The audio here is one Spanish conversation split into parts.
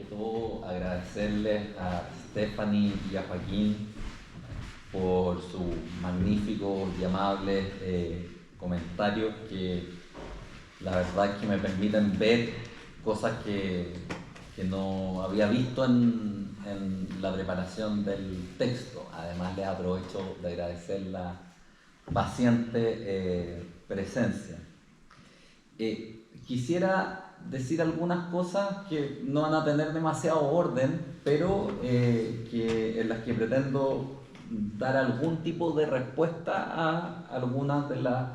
que todo agradecerles a Stephanie y a Joaquín por sus magníficos y amables comentarios que la verdad es que me permiten ver cosas que no había visto en la preparación del texto. Además les aprovecho de agradecer la paciente presencia. Quisiera decir algunas cosas que no van a tener demasiado orden, pero en las que pretendo dar algún tipo de respuesta a algunas de las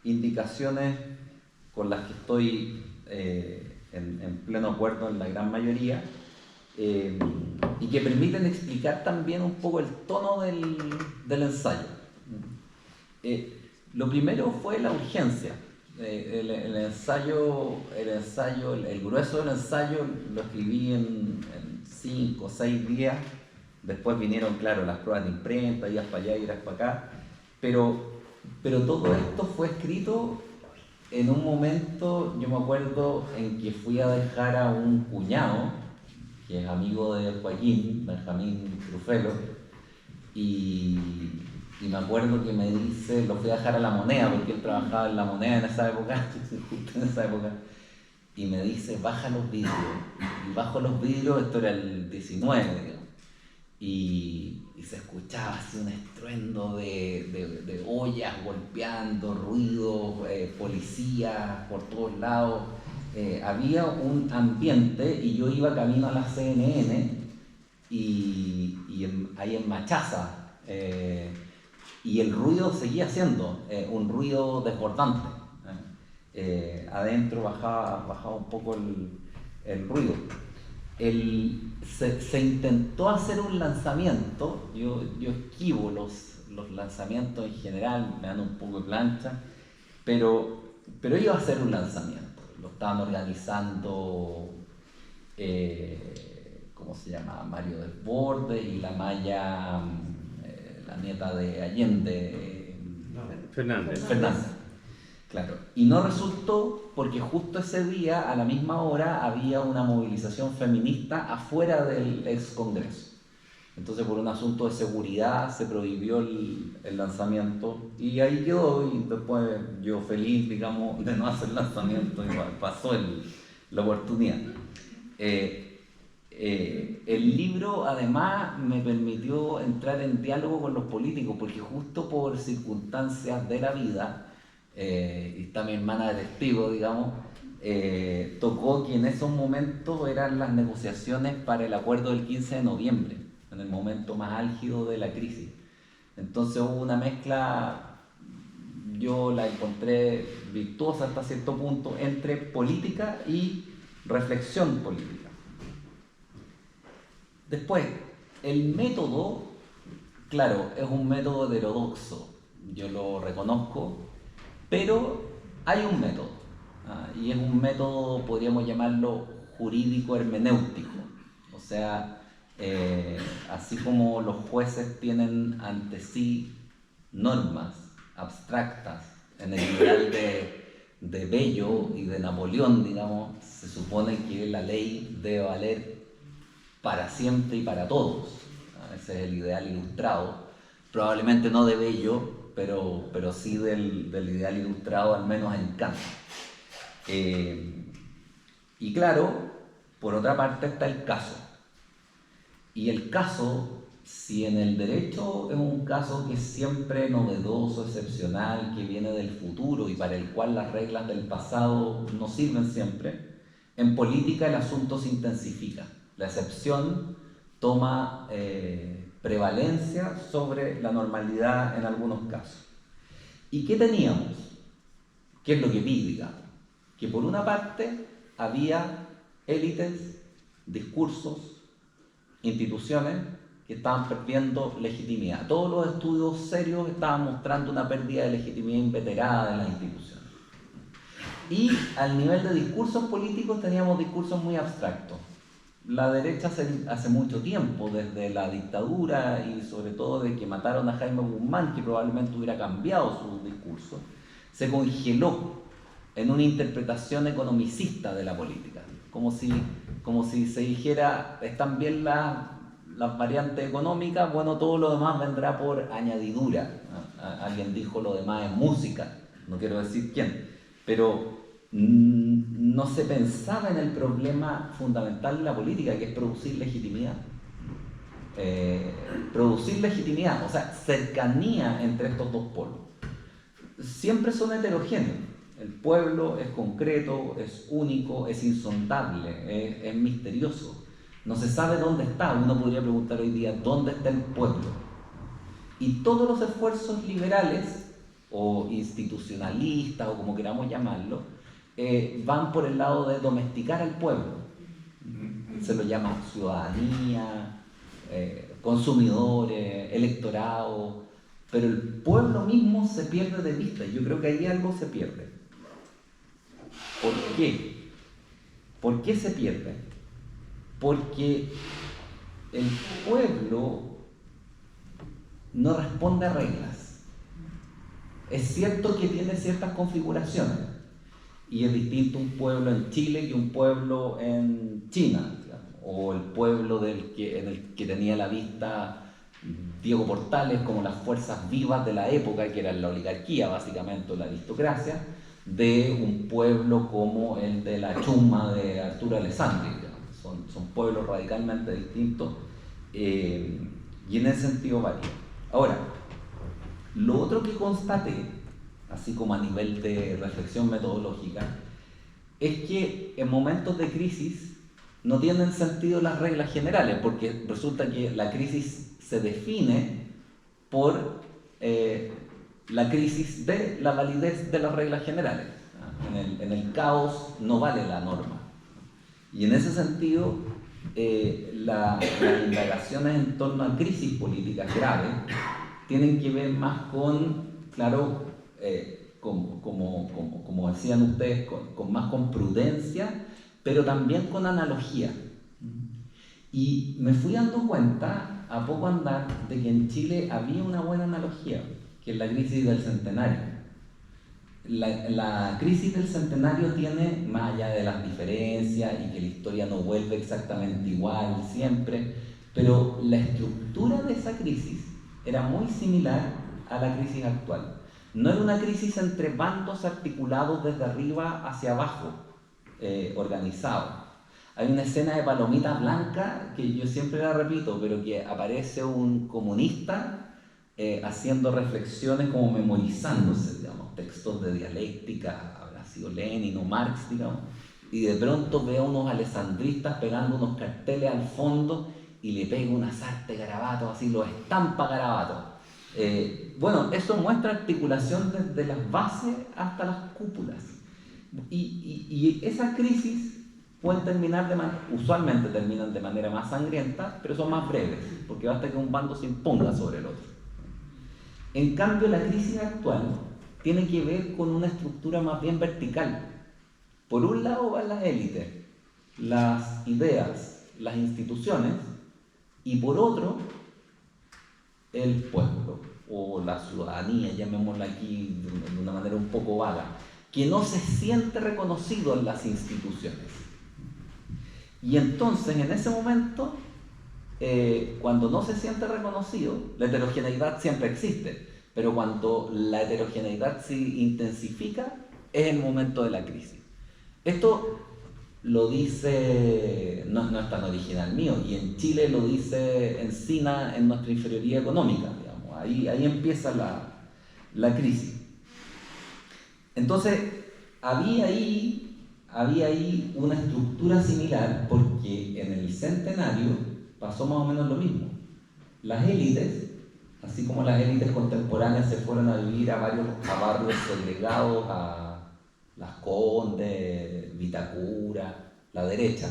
indicaciones con las que estoy en pleno acuerdo en la gran mayoría, y que permiten explicar también un poco el tono del ensayo. Lo primero fue la urgencia. El grueso del ensayo lo escribí en 5 o 6 días. Después vinieron, claro, las pruebas de imprenta, días para allá, días para acá. Pero todo esto fue escrito en un momento, yo me acuerdo, en que fui a dejar a un cuñado, que es amigo de Joaquín, Benjamín Trufelo, y me acuerdo que me dice, lo fui a dejar a La Moneda, porque él trabajaba en La Moneda en esa época, justo en esa época, y me dice, baja los vidrios. Y bajo los vidrios, esto era el 19, digamos, y se escuchaba así un estruendo de ollas golpeando, ruidos, policías por todos lados. Había un ambiente, y yo iba camino a la CNN ahí en Machaza, y el ruido seguía siendo un ruido desbordante. Adentro bajaba un poco el ruido. Se intentó hacer un lanzamiento. Yo esquivo los lanzamientos en general, me dan un poco de plancha, pero iba a ser un lanzamiento. Lo estaban organizando, ¿cómo se llama? Mario Desbordes y la Maya, la nieta de Allende, Fernández. Claro, y no resultó porque justo ese día, a la misma hora, había una movilización feminista afuera del ex Congreso. Entonces, por un asunto de seguridad, se prohibió el lanzamiento y ahí quedó. Y después, yo feliz, digamos, de no hacer lanzamiento, igual pasó la oportunidad. El libro, además, me permitió entrar en diálogo con los políticos, porque justo por circunstancias de la vida, y está mi hermana de testigo, digamos, tocó que en esos momentos eran las negociaciones para el acuerdo del 15 de noviembre, en el momento más álgido de la crisis. Entonces hubo una mezcla, yo la encontré virtuosa hasta cierto punto, entre política y reflexión política. Después, el método, claro, es un método heterodoxo, yo lo reconozco, pero hay un método, y es un método, podríamos llamarlo, jurídico hermenéutico. O sea, así como los jueces tienen ante sí normas abstractas en el ideal de Bello y de Napoleón, digamos, se supone que la ley debe valer para siempre y para todos. Ese es el ideal ilustrado, probablemente no de Bello, pero sí del ideal ilustrado, al menos en Kant. Y claro, por otra parte está el caso. Y el caso, si en el derecho es un caso que es siempre novedoso, excepcional, que viene del futuro y para el cual las reglas del pasado no sirven siempre, en política el asunto se intensifica. La excepción toma prevalencia sobre la normalidad en algunos casos. ¿Y qué teníamos? ¿Qué es lo que vi, digamos? Que por una parte había élites, discursos, instituciones que estaban perdiendo legitimidad. Todos los estudios serios estaban mostrando una pérdida de legitimidad inveterada de las instituciones. Y al nivel de discursos políticos teníamos discursos muy abstractos. La derecha hace mucho tiempo, desde la dictadura y sobre todo de que mataron a Jaime Guzmán, que probablemente hubiera cambiado su discurso, se congeló en una interpretación economicista de la política, como como si se dijera, están bien las variantes económicas, bueno, todo lo demás vendrá por añadidura. Alguien dijo lo demás es música, no quiero decir quién, pero no se pensaba en el problema fundamental de la política, que es producir legitimidad. Producir legitimidad, o sea, cercanía entre estos dos polos. Siempre son heterogéneos. El pueblo es concreto, es único, es insondable, es misterioso. No se sabe dónde está. Uno podría preguntar hoy día, ¿dónde está el pueblo? Y todos los esfuerzos liberales o institucionalistas, o como queramos llamarlo, van por el lado de domesticar al pueblo. Se lo llama ciudadanía, consumidores, electorado, pero el pueblo mismo se pierde de vista. Yo creo que ahí algo se pierde. ¿Por qué? ¿Por qué se pierde? Porque el pueblo no responde a reglas. Es cierto que tiene ciertas configuraciones, y es distinto un pueblo en Chile que un pueblo en China, digamos, o el pueblo en el que tenía la vista Diego Portales como las fuerzas vivas de la época, que eran la oligarquía básicamente, o la aristocracia, de un pueblo como el de la Chusma de Arturo Alessandri. Son pueblos radicalmente distintos, y en ese sentido varía. Ahora, lo otro que constaté, así como a nivel de reflexión metodológica, es que en momentos de crisis no tienen sentido las reglas generales, porque resulta que la crisis se define por la crisis de la validez de las reglas generales. En el caos no vale la norma. Y en ese sentido, las indagaciones en torno a crisis políticas graves tienen que ver más con, claro, como decían ustedes, más con prudencia, pero también con analogía. Y me fui dando cuenta, a poco andar, de que en Chile había una buena analogía, que es la crisis del centenario. La crisis del centenario tiene, más allá de las diferencias y que la historia no vuelve exactamente igual siempre, pero la estructura de esa crisis era muy similar a la crisis actual. No era una crisis entre bandos articulados desde arriba hacia abajo, organizados. Hay una escena de Palomita Blanca que yo siempre la repito, pero que aparece un comunista haciendo reflexiones, como memorizándose, digamos, textos de dialéctica, habrá sido Lenin o Marx, digamos, y de pronto ve a unos alessandristas pegando unos carteles al fondo y le pega una sarta de garabatos, así lo estampa garabatos. Bueno, eso muestra articulación desde las bases hasta las cúpulas. Y esas crisis pueden terminar usualmente terminan de manera más sangrienta, pero son más breves, porque basta que un bando se imponga sobre el otro. En cambio, la crisis actual tiene que ver con una estructura más bien vertical. Por un lado van las élites, las ideas, las instituciones, y por otro, el pueblo, o la ciudadanía, llamémosla aquí de una manera un poco vaga, que no se siente reconocido en las instituciones. Y entonces, en ese momento, cuando no se siente reconocido, la heterogeneidad siempre existe, pero cuando la heterogeneidad se intensifica, es el momento de la crisis. Esto lo dice, no es tan original mío, y en Chile lo dice Encina en nuestra inferioría económica, digamos. Ahí empieza la crisis. Entonces, había ahí una estructura similar, porque en el centenario pasó más o menos lo mismo. Las élites, así como las élites contemporáneas se fueron a vivir a barrios segregados, a Las Condes, Vitacura, la derecha,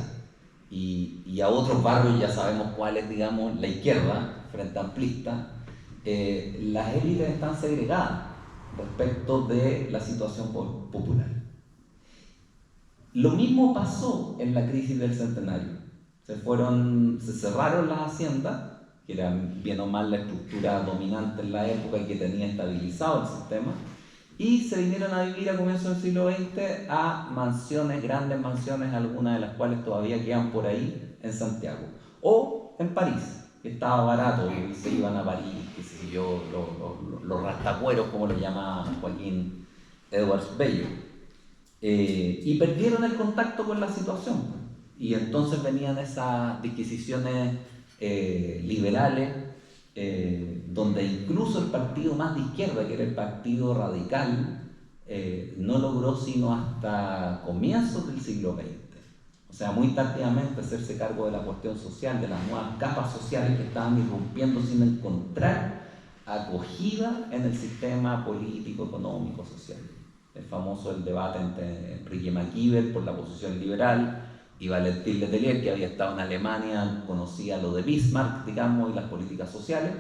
y a otros barrios, ya sabemos cuáles, digamos, la izquierda, frente amplista, las élites están segregadas respecto de la situación popular. Lo mismo pasó en la crisis del centenario. Se cerraron las haciendas, que eran bien o mal la estructura dominante en la época y que tenía estabilizado el sistema, y se vinieron a vivir a comienzos del siglo XX a mansiones, grandes mansiones, algunas de las cuales todavía quedan por ahí en Santiago. O en París, que estaba barato y se iban a París, qué sé yo, los rastacueros, como lo llama Joaquín Edwards Bello. Y perdieron el contacto con la situación. Y entonces venían esas disquisiciones liberales, donde incluso el partido más de izquierda, que era el Partido Radical, no logró sino hasta comienzos del siglo XX. O sea, muy tardíamente hacerse cargo de la cuestión social, de las nuevas capas sociales que estaban irrumpiendo sin encontrar acogida en el sistema político, económico, social. El famoso debate entre Enrique MacIver por la posición liberal y Valentín Letelier, que había estado en Alemania, conocía lo de Bismarck, digamos, y las políticas sociales,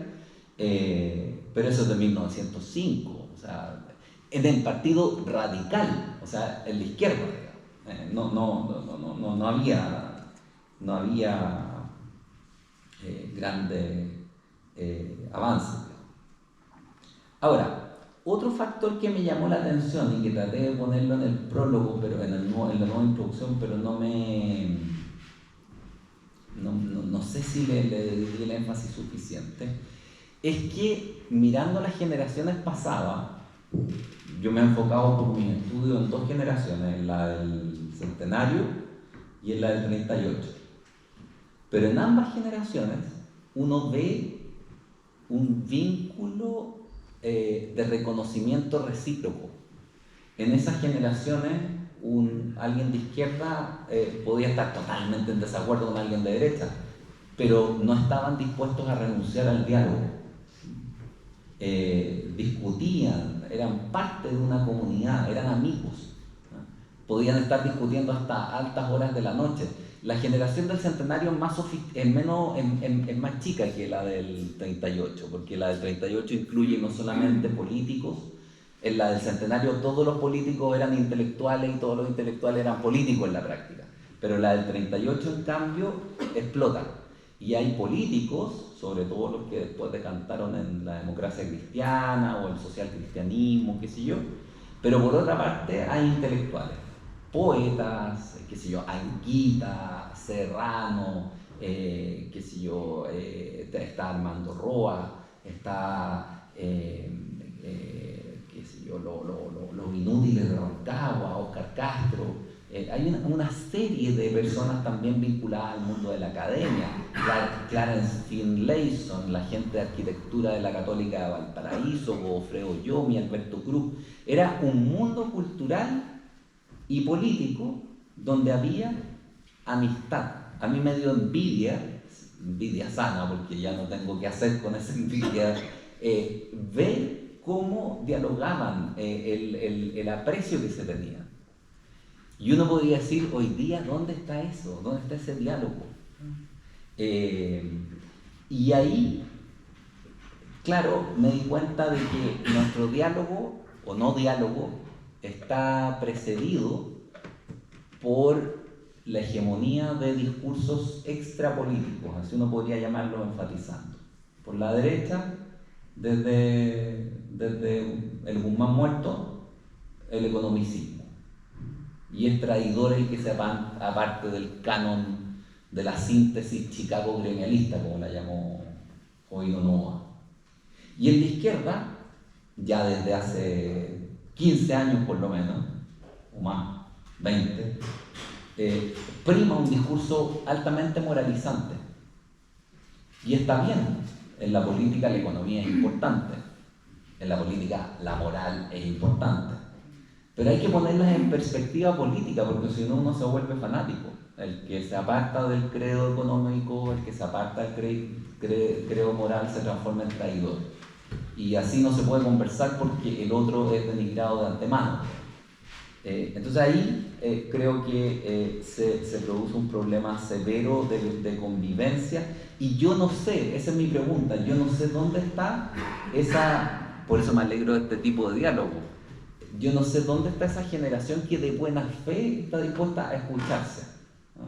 pero eso es de 1905, o sea, en el partido radical, o sea, en la izquierda, no había grandes avances. Ahora, otro factor que me llamó la atención y que traté de ponerlo en el prólogo, pero en la nueva introducción, pero no sé si le di el énfasis suficiente, es que mirando las generaciones pasadas, yo me he enfocado por mi estudio en dos generaciones, en la del centenario y en la del 38. Pero en ambas generaciones uno ve un vínculo de reconocimiento recíproco. En esas generaciones, alguien de izquierda podía estar totalmente en desacuerdo con alguien de derecha, pero no estaban dispuestos a renunciar al diálogo. Discutían, eran parte de una comunidad, eran amigos, ¿no? Podían estar discutiendo hasta altas horas de la noche. La generación del centenario es más chica que la del 38, porque la del 38 incluye no solamente políticos. En la del centenario todos los políticos eran intelectuales y todos los intelectuales eran políticos en la práctica. Pero la del 38, en cambio, explota. Y hay políticos, sobre todo los que después decantaron en la democracia cristiana o el social cristianismo, qué sé yo, pero por otra parte hay intelectuales, poetas, qué sé yo, Anguita, Serrano, qué sé yo, está Armando Roa, está, qué sé yo, los inútiles de Rancagua, Óscar Castro. Hay una serie de personas también vinculadas al mundo de la academia. Clarence Finlayson, la gente de arquitectura de la Católica de Valparaíso, Godofredo Yomi, Alberto Cruz. Era un mundo cultural y político donde había amistad. A mí me dio envidia sana, porque ya no tengo qué hacer con esa envidia, ver cómo dialogaban, el aprecio que se tenía. Y uno podría decir, hoy día, ¿dónde está eso? ¿Dónde está ese diálogo? Y ahí, claro, me di cuenta de que nuestro diálogo, o no diálogo, está precedido por la hegemonía de discursos extrapolíticos, así uno podría llamarlo enfatizando. Por la derecha, desde el Guzmán muerto, el economicismo. Y es traidor el que se aparte del canon de la síntesis chicago gremialista, como la llamó Jovino Noa. Y el de izquierda, ya desde hace 15 años por lo menos, o más, 20, prima un discurso altamente moralizante. Y está bien, en la política la economía es importante, en la política la moral es importante. Pero hay que ponerlas en perspectiva política, porque si no uno se vuelve fanático. El que se aparta del credo económico, el que se aparta del credo moral se transforma en traidor. Y así no se puede conversar porque el otro es denigrado de antemano. Entonces ahí creo que se produce un problema severo de convivencia. Y yo no sé, esa es mi pregunta, yo no sé dónde está esa, por eso me alegro de este tipo de diálogo. Yo no sé dónde está esa generación que de buena fe está dispuesta a escucharse, ¿no?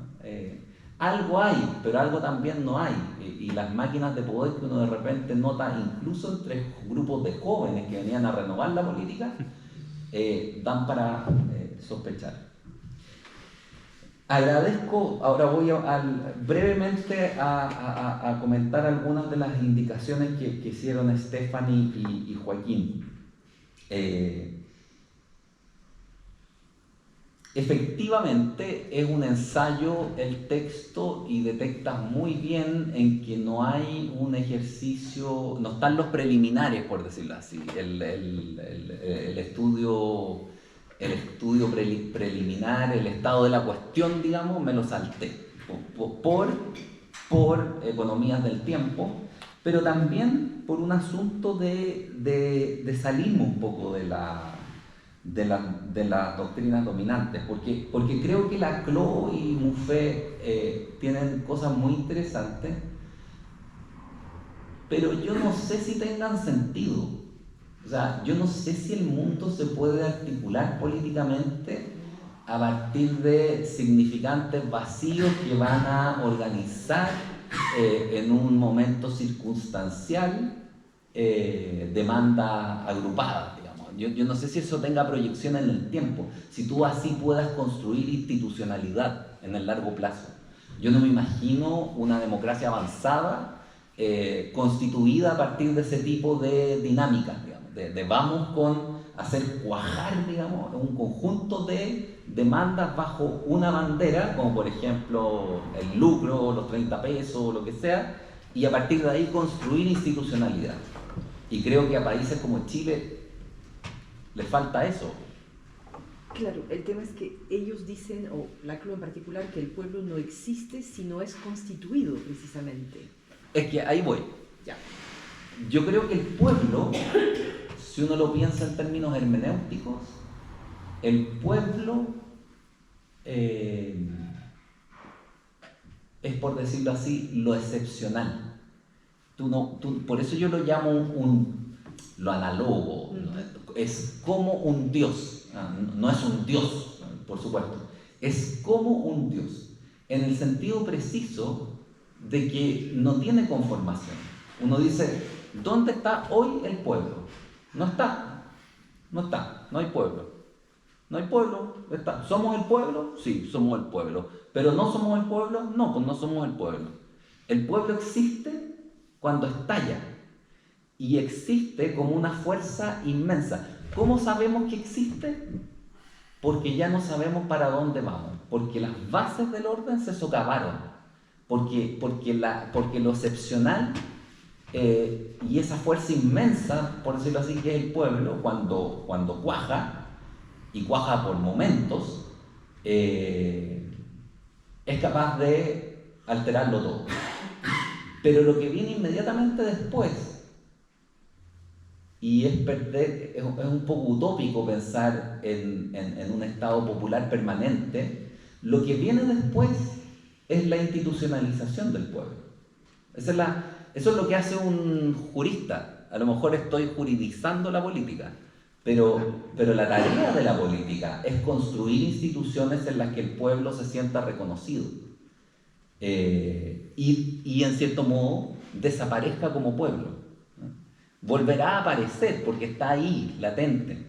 Algo hay, pero algo también no hay. Y las máquinas de poder que uno de repente nota, incluso entre grupos de jóvenes que venían a renovar la política, dan para sospechar. Agradezco, ahora voy brevemente a comentar algunas de las indicaciones que hicieron Stephanie y Joaquín. Efectivamente es un ensayo el texto y detectas muy bien en que no hay un ejercicio, no están los preliminares, por decirlo así, el estudio preliminar, el estado de la cuestión, digamos, me lo salté por economías del tiempo, pero también por un asunto de salirme un poco de las doctrinas dominantes, porque creo que Laclau y Mouffe tienen cosas muy interesantes, pero yo no sé si tengan sentido. O sea, yo no sé si el mundo se puede articular políticamente a partir de significantes vacíos que van a organizar en un momento circunstancial demandas agrupadas, digamos. Yo no sé si eso tenga proyección en el tiempo, si tú así puedas construir institucionalidad en el largo plazo. Yo no me imagino una democracia avanzada constituida a partir de ese tipo de dinámicas, digamos, de vamos con hacer cuajar, digamos, un conjunto de demandas bajo una bandera, como por ejemplo el lucro, los 30 pesos, lo que sea, y a partir de ahí construir institucionalidad. Y creo que a países como Chile les falta eso. Claro, el tema es que ellos dicen, o Laclau en particular, que el pueblo no existe si no es constituido precisamente. Es que ahí voy. Ya. Yo creo que el pueblo, si uno lo piensa en términos hermenéuticos, el pueblo es, por decirlo así, lo excepcional. Por eso yo lo llamo lo análogo, es como un dios, no es un dios, por supuesto, es como un dios, en el sentido preciso de que no tiene conformación. Uno dice, ¿dónde está hoy el pueblo? No está, no hay pueblo. No hay pueblo, está. ¿Somos el pueblo? Sí, somos el pueblo. ¿Pero no somos el pueblo? No, pues no somos el pueblo. El pueblo existe cuando estalla y existe como una fuerza inmensa. ¿Cómo sabemos que existe? Porque ya no sabemos para dónde vamos, porque las bases del orden se socavaron, porque lo excepcional y esa fuerza inmensa, por decirlo así, que es el pueblo, cuando cuaja, y cuaja por momentos, es capaz de alterarlo todo. Pero lo que viene inmediatamente después, y es un poco utópico pensar en un estado popular permanente, lo que viene después es la institucionalización del pueblo. Eso es lo que hace un jurista. A lo mejor estoy juridizando la política, pero la tarea de la política es construir instituciones en las que el pueblo se sienta reconocido y en cierto modo desaparezca como pueblo. Volverá a aparecer porque está ahí, latente,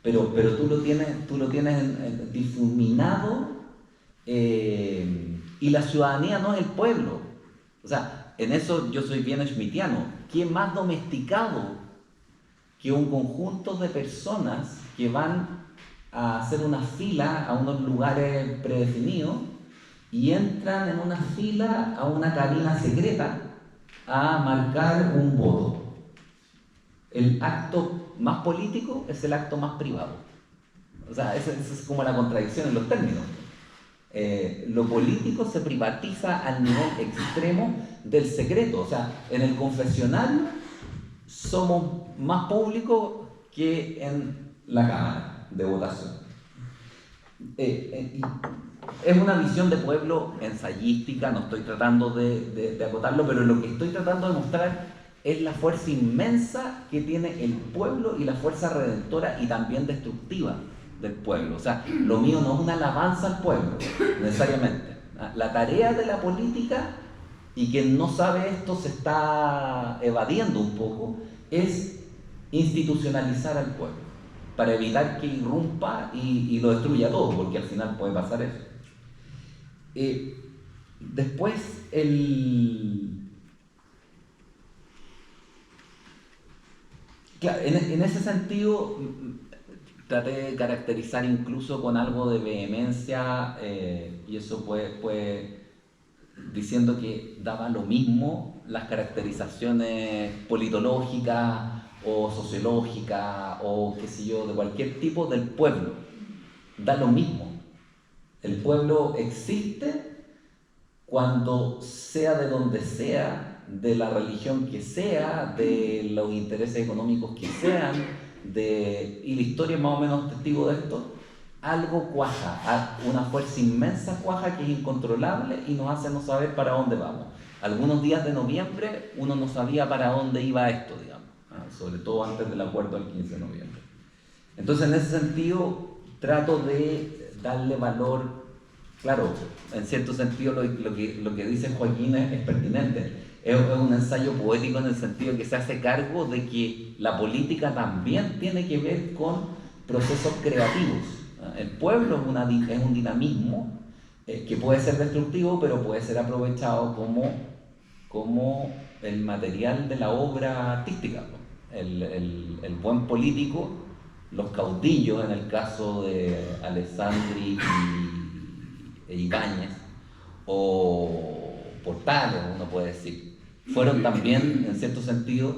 pero tú lo tienes difuminado y la ciudadanía no es el pueblo. O sea, en eso yo soy bien schmittiano. ¿Quién más domesticado que un conjunto de personas que van a hacer una fila a unos lugares predefinidos y entran en una fila a una cabina secreta a marcar un voto? El acto más político es el acto más privado. O sea, esa es como la contradicción en los términos. Lo político se privatiza al nivel extremo del secreto. O sea, en el confesionario somos más públicos que en la cámara de votación. Es una visión de pueblo ensayística, no estoy tratando de acotarlo, pero lo que estoy tratando de mostrar es la fuerza inmensa que tiene el pueblo y la fuerza redentora y también destructiva del pueblo. O sea, lo mío no es una alabanza al pueblo, necesariamente. La tarea de la política, y quien no sabe esto se está evadiendo un poco, es institucionalizar al pueblo. para evitar que irrumpa y lo destruya todo, porque al final puede pasar eso. Después, claro, en ese sentido, traté de caracterizar incluso con algo de vehemencia, y eso puede diciendo que daba lo mismo las caracterizaciones politológicas o sociológicas o qué sé yo, de cualquier tipo del pueblo. Da lo mismo. El pueblo existe cuando sea de donde sea, de la religión que sea, de los intereses económicos que sean, y la historia es más o menos testigo de esto, algo cuaja, una fuerza inmensa cuaja que es incontrolable y nos hace no saber para dónde vamos. Algunos días de noviembre uno no sabía para dónde iba esto, digamos, sobre todo antes del acuerdo del 15 de noviembre. Entonces, en ese sentido, trato de darle valor. Claro, en cierto sentido lo que dice Joaquín es pertinente. Es un ensayo poético en el sentido que se hace cargo de que la política también tiene que ver con procesos creativos. El pueblo es un dinamismo que puede ser destructivo, pero puede ser aprovechado como el material de la obra artística, ¿no? El buen político, los caudillos, en el caso de Alessandri e Ibáñez, o Portales, uno puede decir, fueron también, en cierto sentido,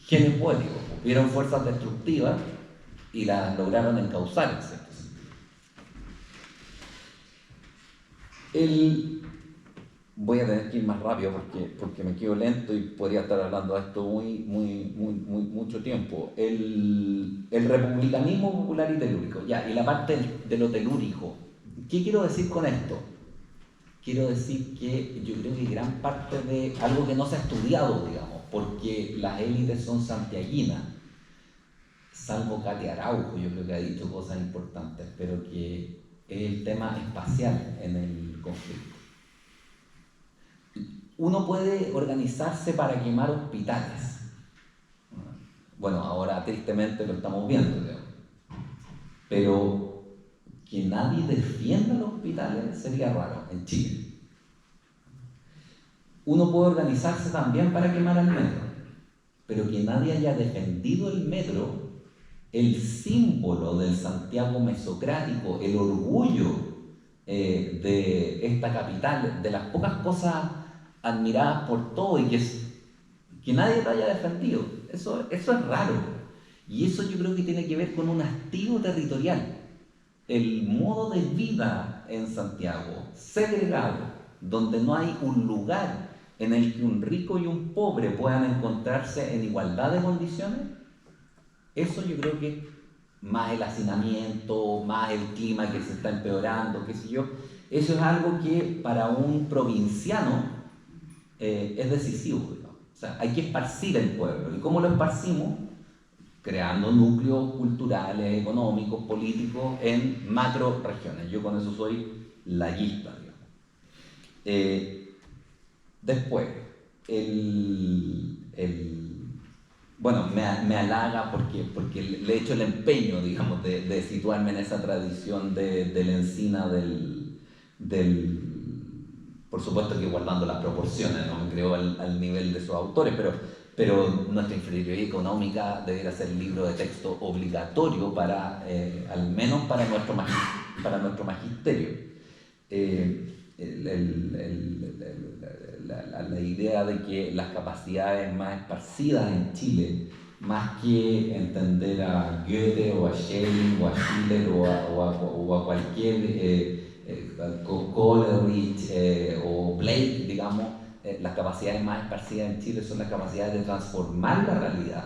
genios poéticos. Vieron fuerzas destructivas y las lograron encauzar, en cierto sentido. Voy a tener que ir más rápido porque me quedo lento y podría estar hablando de esto mucho tiempo. El republicanismo popular y telúrico. Ya, y la parte de lo telúrico. ¿Qué quiero decir con esto? Quiero decir que yo creo que gran parte de algo que no se ha estudiado, digamos, porque las élites son santiaguinas, salvo Katia Araujo, yo creo que ha dicho cosas importantes, pero que es el tema espacial en el conflicto. Uno puede organizarse para quemar hospitales. Bueno, ahora tristemente lo estamos viendo, digamos. Pero que nadie defienda los hospitales sería raro en Chile. Uno puede organizarse también para quemar el metro, pero que nadie haya defendido el metro, el símbolo del Santiago mesocrático, el orgullo de esta capital, de las pocas cosas admiradas por todos y que nadie lo haya defendido. Eso es raro. Y eso yo creo que tiene que ver con un hastío territorial. El modo de vida en Santiago, segregado, donde no hay un lugar en el que un rico y un pobre puedan encontrarse en igualdad de condiciones, eso yo creo que más el hacinamiento, más el clima que se está empeorando, qué sé yo, eso es algo que para un provinciano es decisivo, digamos. O sea, hay que esparcir el pueblo. ¿Y cómo lo esparcimos? Creando núcleos culturales, económicos, políticos en macro regiones. Yo con eso soy laguista, digamos. Después, bueno, me halaga porque le he hecho el empeño, digamos, de situarme en esa tradición de la encina por supuesto que guardando las proporciones, no me creo al nivel de sus autores, pero nuestra inferioridad económica debería ser libro de texto obligatorio al menos para nuestro magisterio. La idea de que las capacidades más esparcidas en Chile, más que entender a Goethe o a Schelling o a Schiller o a cualquier Coleridge o Blake, digamos, las capacidades más esparcidas en Chile son las capacidades de transformar la realidad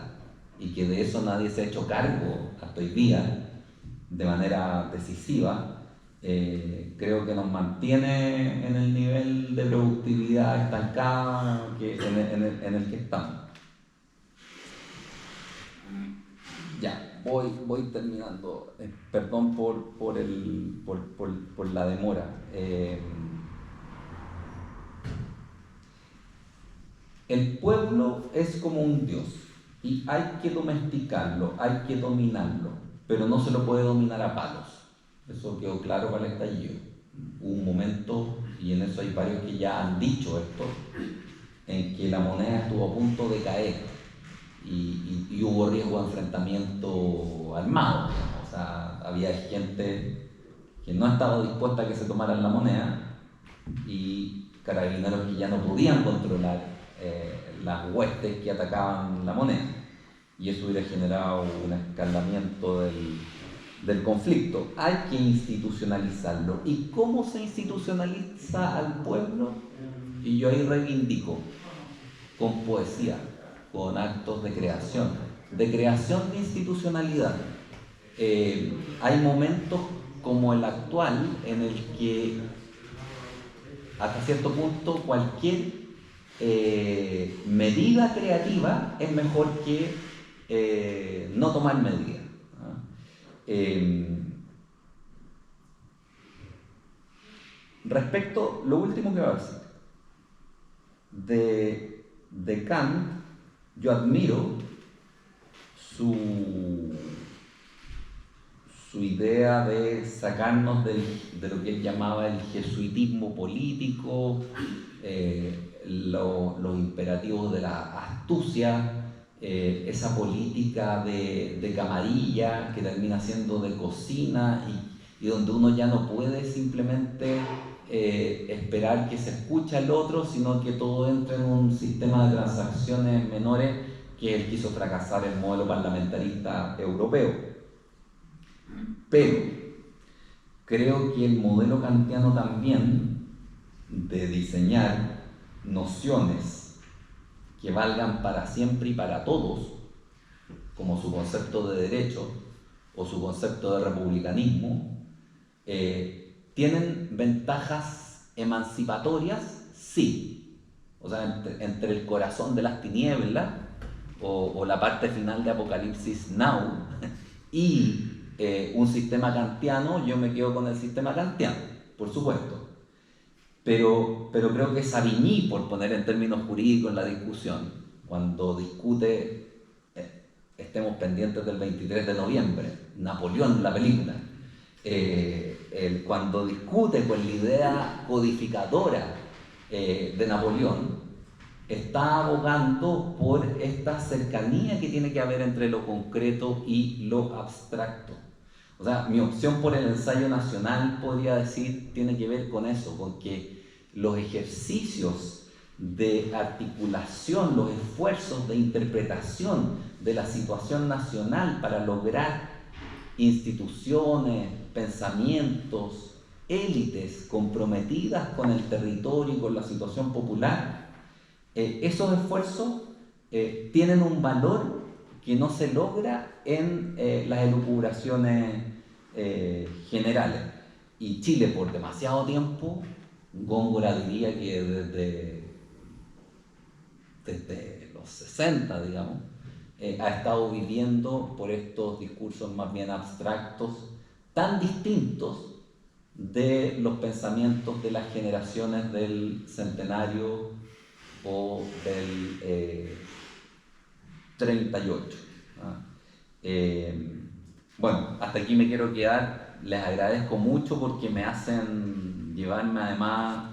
y que de eso nadie se ha hecho cargo hasta hoy día de manera decisiva. Creo que nos mantiene en el nivel de productividad estancada en el que estamos. Ya, voy terminando. Perdón por la demora. El pueblo es como un dios y hay que domesticarlo, hay que dominarlo. pero no se lo puede dominar a palos. Eso quedó claro para el estallido. Hubo un momento, y en eso hay varios que ya han dicho esto, en que la moneda estuvo a punto de caer y hubo riesgo de enfrentamiento armado, digamos. O sea, había gente que no estaba dispuesta a que se tomaran la moneda y carabineros que ya no podían controlar las huestes que atacaban la moneda, y eso hubiera generado un escalamiento del conflicto. Hay que institucionalizarlo. ¿Y cómo se institucionaliza al pueblo? Y yo ahí reivindico, con poesía, con actos de creación de institucionalidad. Hay momentos como el actual en el que hasta cierto punto cualquier medida creativa es mejor que no tomar medidas, ¿no? Respecto, lo último que voy a decir, de Kant, yo admiro su idea de sacarnos de lo que él llamaba el jesuitismo político, los imperativos de la astucia, esa política de camarilla que termina siendo de cocina y donde uno ya no puede simplemente esperar que se escuche al otro, sino que todo entra en un sistema de transacciones menores que él quiso fracasar el modelo parlamentarista europeo. Pero creo que el modelo kantiano también de diseñar nociones que valgan para siempre y para todos, como su concepto de derecho o su concepto de republicanismo, ¿tienen ventajas emancipatorias? Sí. O sea, entre el corazón de las tinieblas o la parte final de Apocalipsis Now y un sistema kantiano, yo me quedo con el sistema kantiano, por supuesto. Pero creo que Savigny, por poner en términos jurídicos la discusión, cuando discute, estemos pendientes del 23 de noviembre, Napoleón, la película, cuando discute con la idea codificadora de Napoleón, está abogando por esta cercanía que tiene que haber entre lo concreto y lo abstracto. O sea, mi opción por el ensayo nacional, podría decir, tiene que ver con eso, con que los ejercicios de articulación, los esfuerzos de interpretación de la situación nacional para lograr instituciones, pensamientos, élites comprometidas con el territorio y con la situación popular, esos esfuerzos tienen un valor que no se logra en las elucubraciones generales. Y Chile, por demasiado tiempo, Góngora diría que desde los 60, digamos, ha estado viviendo por estos discursos más bien abstractos, tan distintos de los pensamientos de las generaciones del centenario o del 38. Bueno, hasta aquí me quiero quedar. Les agradezco mucho porque me hacen llevarme además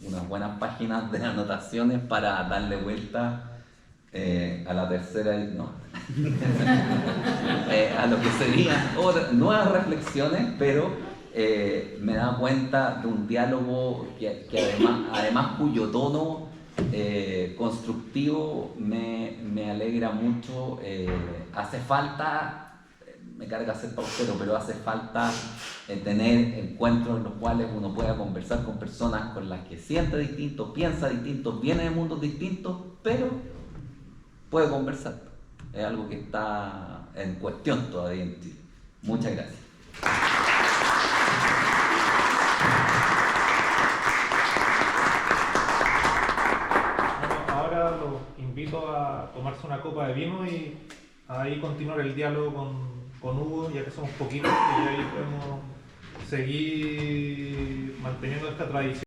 unas buenas páginas de anotaciones para darle vuelta a la tercera no. A lo que serían nuevas reflexiones, pero me da cuenta de un diálogo que además cuyo tono constructivo me alegra mucho. Hace falta, me carga ser pausero, pero hace falta tener encuentros en los cuales uno pueda conversar con personas con las que siente distinto, piensa distinto, viene de mundos distintos, pero puede conversar. Es algo que está en cuestión todavía en Chile. Muchas gracias. Ahora los invito a tomarse una copa de vino y ahí continuar el diálogo con Hugo, ya que somos poquitos, y ahí podemos seguir manteniendo esta tradición.